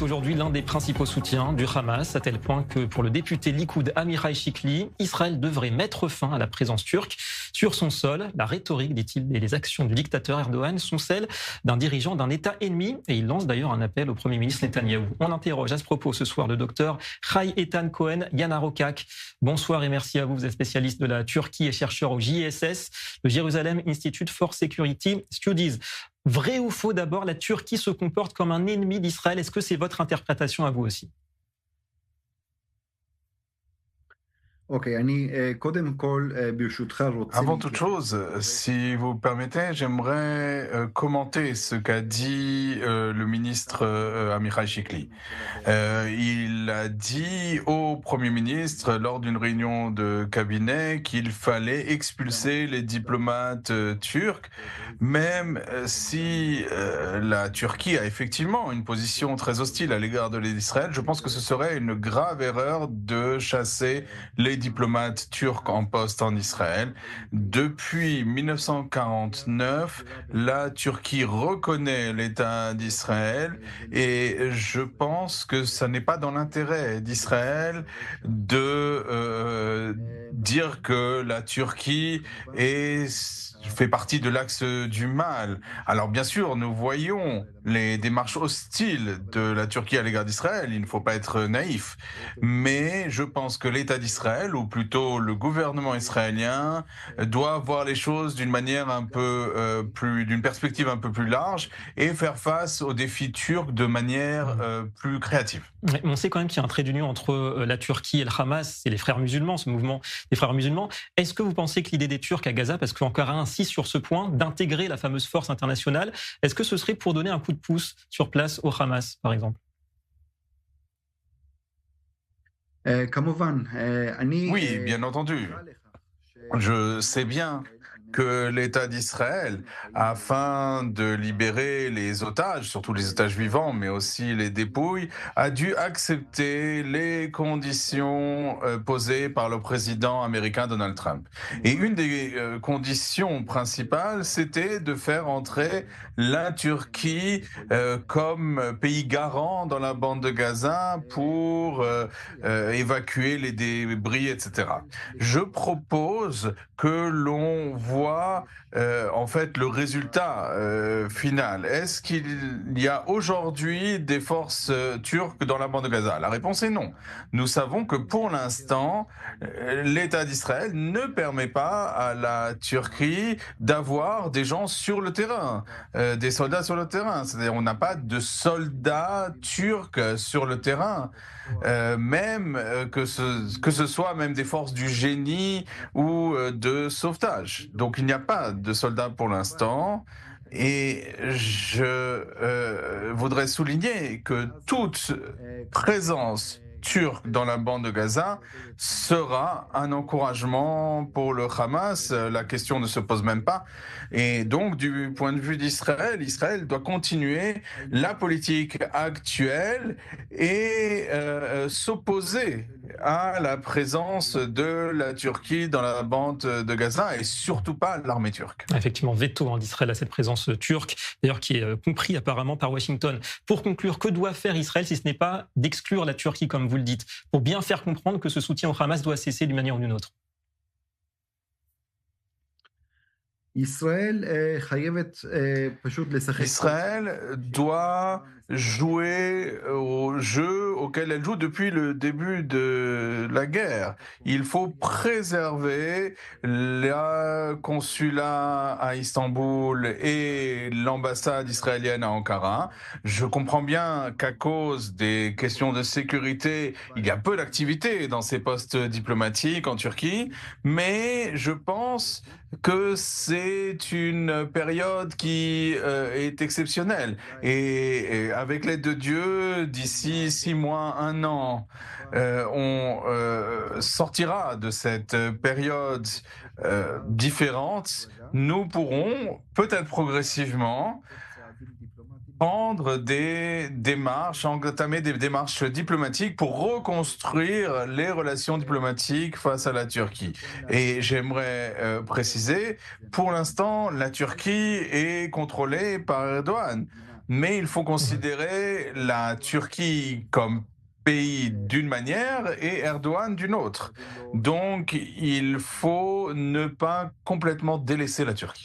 Aujourd'hui, l'un des principaux soutiens du Hamas, à tel point que pour le député Likoud Amirai Shikli, Israël devrait mettre fin à la présence turque sur son sol. La rhétorique, dit-il, et les actions du dictateur Erdogan sont celles d'un dirigeant d'un État ennemi. Et il lance d'ailleurs un appel au Premier ministre Netanyahou. On interroge à ce propos ce soir le docteur Chai Etan Cohen Yanarokak. Bonsoir et merci à vous. Vous êtes spécialiste de la Turquie et chercheur au JSS, le Jerusalem Institute for Security Studies. Vrai ou faux d'abord, la Turquie se comporte comme un ennemi d'Israël. Est-ce que c'est votre interprétation à vous aussi? Avant toute chose, si vous permettez, j'aimerais commenter ce qu'a dit le ministre Amichai Shikli. Il a dit au Premier ministre lors d'une réunion de cabinet qu'il fallait expulser les diplomates turcs, même si la Turquie a effectivement une position très hostile à l'égard de l'Israël. Je pense que ce serait une grave erreur de chasser les diplomates turcs en poste en Israël. Depuis 1949, la Turquie reconnaît l'État d'Israël et je pense que ça n'est pas dans l'intérêt d'Israël de dire que la Turquie fait partie de l'axe du mal. Alors bien sûr, nous voyons les démarches hostiles de la Turquie à l'égard d'Israël, il ne faut pas être naïf. Mais je pense que l'État d'Israël, ou plutôt le gouvernement israélien, doit voir les choses d'une manière un peu d'une perspective un peu plus large et faire face aux défis turcs de manière plus créative. Ouais, on sait quand même qu'il y a un trait d'union entre la Turquie et le Hamas, c'est les frères musulmans, ce mouvement des frères musulmans. Est-ce que vous pensez que l'idée des Turcs à Gaza, parce qu'Ankara insiste sur ce point, d'intégrer la fameuse force internationale, est-ce que ce serait pour donner un coup de pouce sur place au Hamas, par exemple? Oui, bien entendu. Je sais bien que l'État d'Israël, afin de libérer les otages, surtout les otages vivants, mais aussi les dépouilles, a dû accepter les conditions posées par le président américain Donald Trump. Et une des conditions principales, c'était de faire entrer la Turquie comme pays garant dans la bande de Gaza pour évacuer les débris, etc. Je propose que l'on voit en fait le résultat final. Est-ce qu'il y a aujourd'hui des forces turques dans la bande de Gaza? La réponse est non. Nous savons que pour l'instant, l'État d'Israël ne permet pas à la Turquie d'avoir des gens sur le terrain, des soldats sur le terrain. C'est-à-dire on n'a pas de soldats turcs sur le terrain. Même que ce soit même des forces du génie ou de sauvetage. Donc il n'y a pas de soldats pour l'instant. Et je voudrais souligner que toute présence turque dans la bande de Gaza sera un encouragement pour le Hamas. La question ne se pose même pas. Et donc, du point de vue d'Israël, Israël doit continuer la politique actuelle et s'opposer à la présence de la Turquie dans la bande de Gaza et surtout pas l'armée turque. Effectivement, veto d'Israël à cette présence turque, d'ailleurs qui est compris apparemment par Washington. Pour conclure, que doit faire Israël si ce n'est pas d'exclure la Turquie, comme vous le dites, pour bien faire comprendre que ce soutien au Hamas doit cesser d'une manière ou d'une autre? Israël doit jouer au jeu auquel elle joue depuis le début de la guerre. Il faut préserver le consulat à Istanbul et l'ambassade israélienne à Ankara. Je comprends bien qu'à cause des questions de sécurité, il y a peu d'activité dans ces postes diplomatiques en Turquie, mais je pense que c'est une période qui est exceptionnelle. Et avec l'aide de Dieu, d'ici 6 mois, un an, on sortira de cette période différente. Nous pourrons, peut-être progressivement, prendre des démarches, entamer des démarches diplomatiques pour reconstruire les relations diplomatiques face à la Turquie. Et j'aimerais préciser, pour l'instant, la Turquie est contrôlée par Erdogan. mais il faut Mhm. considérer la Turquie comme pays d'une manière et Erdogan d'une autre. Donc, il faut ne pas complètement délaisser la Turquie.